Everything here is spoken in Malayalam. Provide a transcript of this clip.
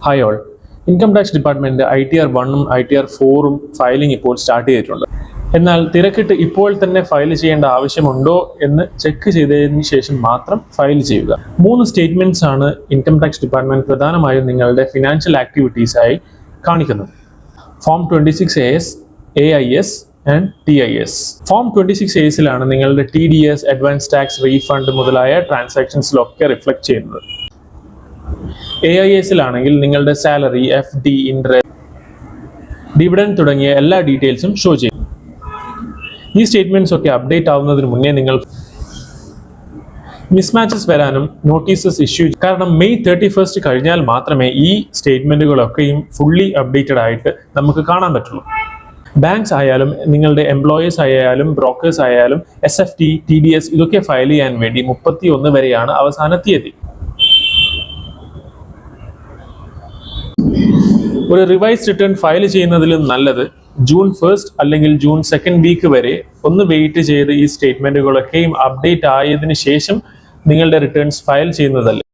Hi all. Income tax department ITR 1ഉം ITR 4ഉം ഫയലിംഗ് ഇപ്പോൾ സ്റ്റാർട്ട് ചെയ്തിട്ടുണ്ട്. എന്നാൽ തിരക്കിട്ട് ഇപ്പോൾ തന്നെ ഫയൽ ചെയ്യേണ്ട ആവശ്യമുണ്ടോ എന്ന് ചെക്ക് ചെയ്തതിന് ശേഷം മാത്രം ഫയൽ ചെയ്യുക. 3 സ്റ്റേറ്റ്മെന്റ്സ് ആണ് ഇൻകം ടാക്സ് ഡിപ്പാർട്ട്മെന്റ് പ്രധാനമായും നിങ്ങളുടെ ഫിനാൻഷ്യൽ ആക്ടിവിറ്റീസായി കാണിക്കുന്നത്. Form 26AS, AIS and TIS. Form 26ASലാണ് നിങ്ങളുടെ TDS, അഡ്വാൻസ് ടാക്സ് റീഫണ്ട് മുതലായ ട്രാൻസാക്ഷൻസിലൊക്കെ റിഫ്ലക്ട് ചെയ്യുന്നത്. AISലാണെങ്കിൽ നിങ്ങളുടെ സാലറി, FD, ഇൻട്രസ്റ്റ്, ഡിവിഡൻഡ് തുടങ്ങിയ എല്ലാ ഡീറ്റെയിൽസും ഷോ ചെയ്യും. ഈ സ്റ്റേറ്റ്മെന്റ്സ് ഒക്കെ അപ്ഡേറ്റ് ആവുന്നതിന് മുന്നേ നിങ്ങൾ മിസ്മാച്ചസ് വരാനും നോട്ടീസസ് ഇഷ്യൂ കാരണം May 31 കഴിഞ്ഞാൽ മാത്രമേ ഈ സ്റ്റേറ്റ്മെന്റുകളൊക്കെയും ഫുള്ളി അപ്ഡേറ്റഡ് ആയിട്ട് നമുക്ക് കാണാൻ പറ്റുള്ളൂ. ബാങ്ക്സ് ആയാലും നിങ്ങളുടെ എംപ്ലോയേഴ്സ് ആയാലും ബ്രോക്കേഴ്സ് ആയാലും SFT, TDS ഇതൊക്കെ ഫയൽ ചെയ്യാൻ വേണ്ടി 31 വരെയാണ് അവസാന തീയതി. ഒരു റിവൈസ് റിട്ടേൺ ഫയൽ ചെയ്യുന്നതിലും നല്ലത് June 1 അല്ലെങ്കിൽ June 2 വീക്ക് വരെ ഒന്ന് വെയിറ്റ് ചെയ്ത് ഈ സ്റ്റേറ്റ്മെന്റുകളൊക്കെയും അപ്ഡേറ്റ് ആയതിനു ശേഷം നിങ്ങളുടെ റിട്ടേൺസ് ഫയൽ ചെയ്യുന്നതല്ലേ.